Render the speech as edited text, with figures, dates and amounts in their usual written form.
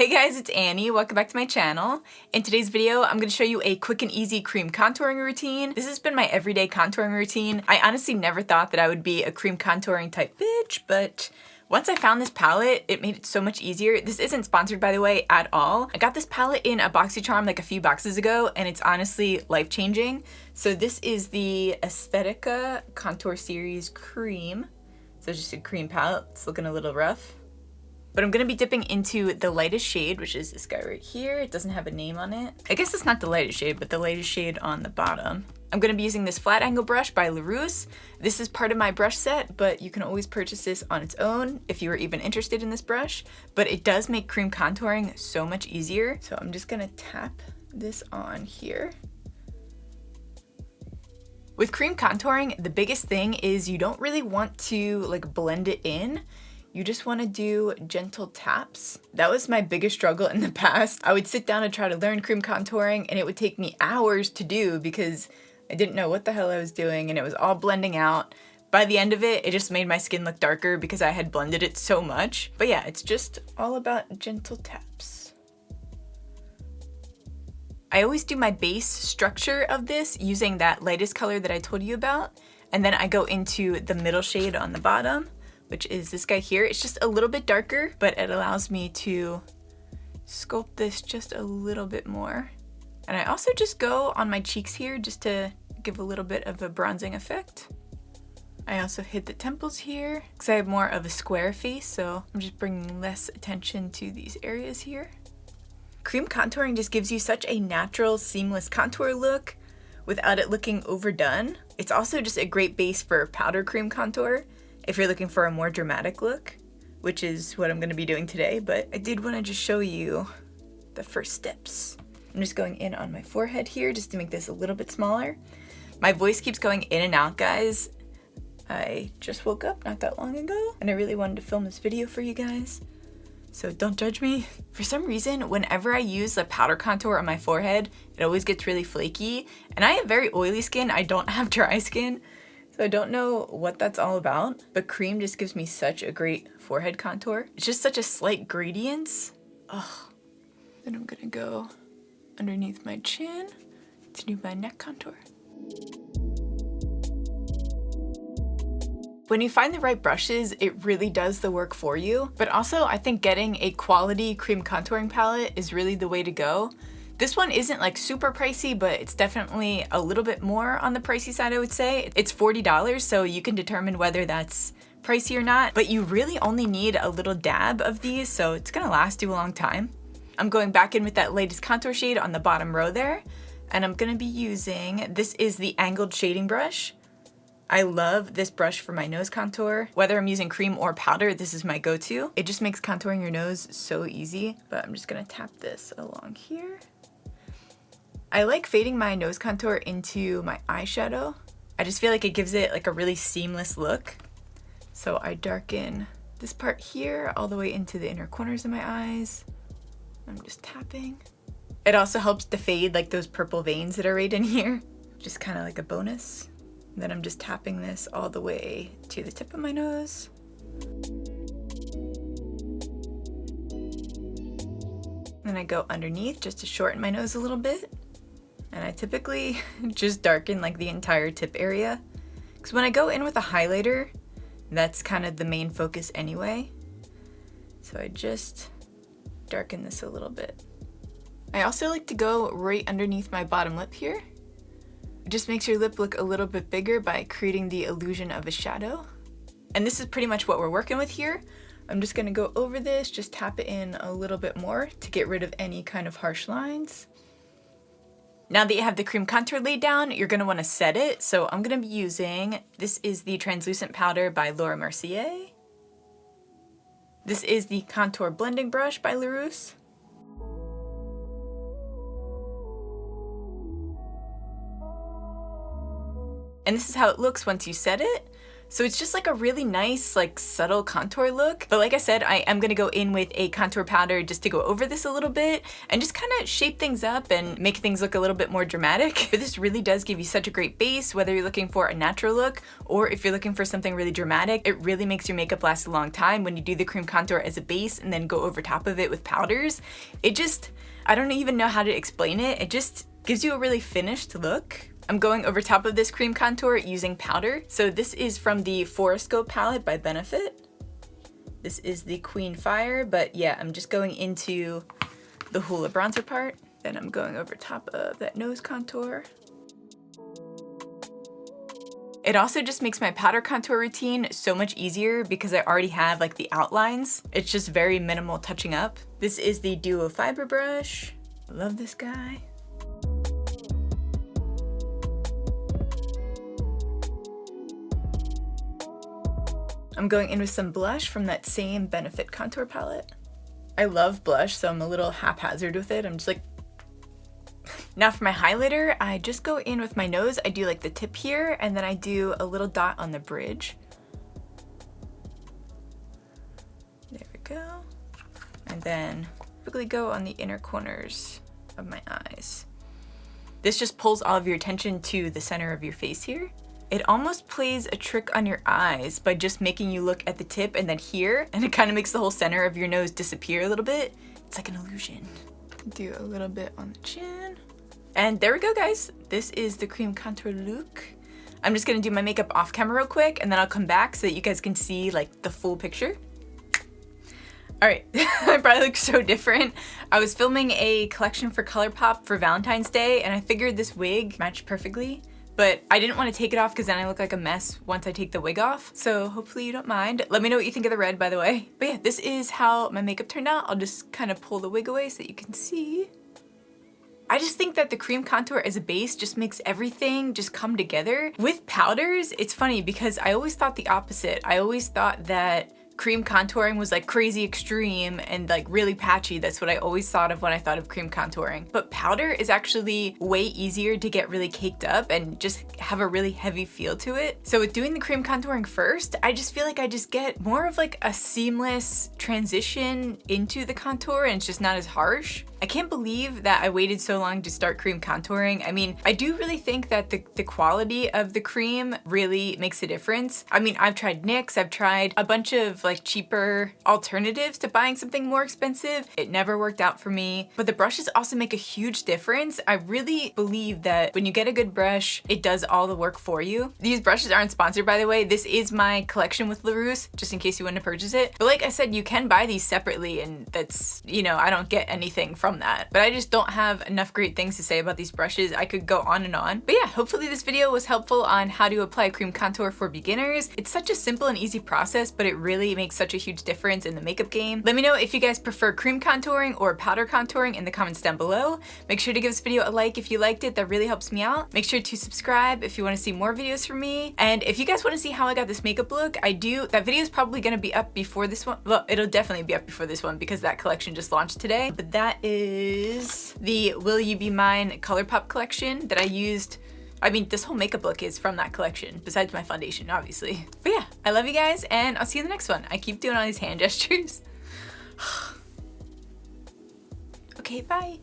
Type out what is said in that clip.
Hey guys, it's Annie. Welcome back to my channel. In today's video, I'm going to show you a quick and easy cream contouring routine. This has been my everyday contouring routine. I honestly never thought that I would be a cream contouring type bitch, but once I found this palette, it made it so much easier. This isn't sponsored, by the way, at all. I got this palette in a BoxyCharm like a few boxes ago, and it's honestly life-changing. So this is the Aesthetica Contour Series Cream. So just a cream palette. It's looking a little rough. But I'm going to be dipping into the lightest shade, which is this guy right here. It doesn't have a name on it. I guess it's not the lightest shade, but the lightest shade on the bottom. I'm going to be using this flat angle brush by Laruce. This is part of my brush set, but you can always purchase this on its own if you are even interested in this brush. But it does make cream contouring so much easier. So I'm just going to tap this on here. With cream contouring, the biggest thing is you don't really want to like blend it in. You just want to do gentle taps. That was my biggest struggle in the past. I would sit down and try to learn cream contouring and it would take me hours to do because I didn't know what the hell I was doing and it was all blending out. By the end of it, it just made my skin look darker because I had blended it so much. But yeah, it's just all about gentle taps. I always do my base structure of this using that lightest color that I told you about. And then I go into the middle shade on the bottom, which is this guy here. It's just a little bit darker, but it allows me to sculpt this just a little bit more. And I also just go on my cheeks here just to give a little bit of a bronzing effect. I also hit the temples here because I have more of a square face, so I'm just bringing less attention to these areas here. Cream contouring just gives you such a natural, seamless contour look without it looking overdone. It's also just a great base for powder cream contour if you're looking for a more dramatic look, which is what I'm going to be doing today, but I did want to just show you the first steps. I'm just going in on my forehead here just to make this a little bit smaller. My voice keeps going in and out, guys. I just woke up not that long ago, and I really wanted to film this video for you guys, so don't judge me. For some reason, whenever I use the powder contour on my forehead, it always gets really flaky, and I have very oily skin. I don't have dry skin. So I don't know what that's all about, but cream just gives me such a great forehead contour. It's just such a slight gradient. Oh, then I'm gonna go underneath my chin to do my neck contour. When you find the right brushes, it really does the work for you. But also, I think getting a quality cream contouring palette is really the way to go. This one isn't like super pricey, but it's definitely a little bit more on the pricey side, I would say. It's $40, so you can determine whether that's pricey or not, but you really only need a little dab of these, so it's gonna last you a long time. I'm going back in with that latest contour shade on the bottom row there, and I'm gonna be using, this is the angled shading brush. I love this brush for my nose contour. Whether I'm using cream or powder, this is my go-to. It just makes contouring your nose so easy, but I'm just gonna tap this along here. I like fading my nose contour into my eyeshadow. I just feel like it gives it like a really seamless look. So I darken this part here all the way into the inner corners of my eyes. I'm just tapping. It also helps to fade like those purple veins that are right in here, just kind of like a bonus. And then I'm just tapping this all the way to the tip of my nose. Then I go underneath just to shorten my nose a little bit. And I typically just darken like the entire tip area. Because when I go in with a highlighter, that's kind of the main focus anyway. So I just darken this a little bit. I also like to go right underneath my bottom lip here. It just makes your lip look a little bit bigger by creating the illusion of a shadow. And this is pretty much what we're working with here. I'm just gonna go over this, just tap it in a little bit more to get rid of any kind of harsh lines. Now that you have the cream contour laid down, you're gonna wanna set it. So I'm gonna be using, this is the translucent powder by Laura Mercier. This is the contour blending brush by Laruce. And this is how it looks once you set it. So it's just like a really nice, like subtle contour look. But like I said, I am gonna go in with a contour powder just to go over this a little bit and just kind of shape things up and make things look a little bit more dramatic. But this really does give you such a great base, whether you're looking for a natural look or if you're looking for something really dramatic. It really makes your makeup last a long time when you do the cream contour as a base and then go over top of it with powders. It just, I don't even know how to explain it. It just gives you a really finished look. I'm going over top of this cream contour using powder. So this is from the Forest palette by Benefit. This is the Queen Fire, but yeah, I'm just going into the Hoola bronzer part. Then I'm going over top of that nose contour. It also just makes my powder contour routine so much easier because I already have like the outlines. It's just very minimal touching up. This is the Duo Fiber brush. I love this guy. I'm going in with some blush from that same Benefit contour palette. I love blush, so I'm a little haphazard with it. I'm just like... Now for my highlighter, I just go in with my nose. I do like the tip here, and then I do a little dot on the bridge. There we go. And then quickly go on the inner corners of my eyes. This just pulls all of your attention to the center of your face here. It almost plays a trick on your eyes by just making you look at the tip and then here, and it kind of makes the whole center of your nose disappear a little bit. It's like an illusion. Do a little bit on the chin. And there we go, guys. This is the cream contour look. I'm just gonna do my makeup off camera real quick, and then I'll come back so that you guys can see like the full picture. All right, I probably look so different. I was filming a collection for ColourPop for Valentine's Day, and I figured this wig matched perfectly. But I didn't want to take it off because then I look like a mess once I take the wig off. So hopefully you don't mind. Let me know what you think of the red, by the way. But yeah, this is how my makeup turned out. I'll just kind of pull the wig away so that you can see. I just think that the cream contour as a base just makes everything just come together. With powders, it's funny because I always thought the opposite. I always thought that cream contouring was like crazy extreme and like really patchy. That's what I always thought of when I thought of cream contouring. But powder is actually way easier to get really caked up and just have a really heavy feel to it. So with doing the cream contouring first, I just feel like I just get more of like a seamless transition into the contour and it's just not as harsh. I can't believe that I waited so long to start cream contouring. I mean, I do really think that the quality of the cream really makes a difference. I mean, I've tried NYX, I've tried a bunch of like cheaper alternatives to buying something more expensive. It never worked out for me, but the brushes also make a huge difference. I really believe that when you get a good brush, it does all the work for you. These brushes aren't sponsored, by the way. This is my collection with Laruce, just in case you want to purchase it. But like I said, you can buy these separately and that's, you know, I don't get anything from that. But I just don't have enough great things to say about these brushes. I could go on and on. But yeah, hopefully this video was helpful on how to apply cream contour for beginners. It's such a simple and easy process, but it really makes such a huge difference in the makeup game. Let me know if you guys prefer cream contouring or powder contouring in the comments down below. Make sure to give this video a like if you liked it. That really helps me out. Make sure to subscribe if you want to see more videos from me. And if you guys want to see how I got this makeup look, that video is probably going to be up before this one. Well, it'll definitely be up before this one because that collection just launched today. But that is the Will You Be Mine ColourPop collection that I used. I mean, this whole makeup look is from that collection, besides my foundation, obviously. But yeah, I love you guys, and I'll see you in the next one. I keep doing all these hand gestures. Okay, bye.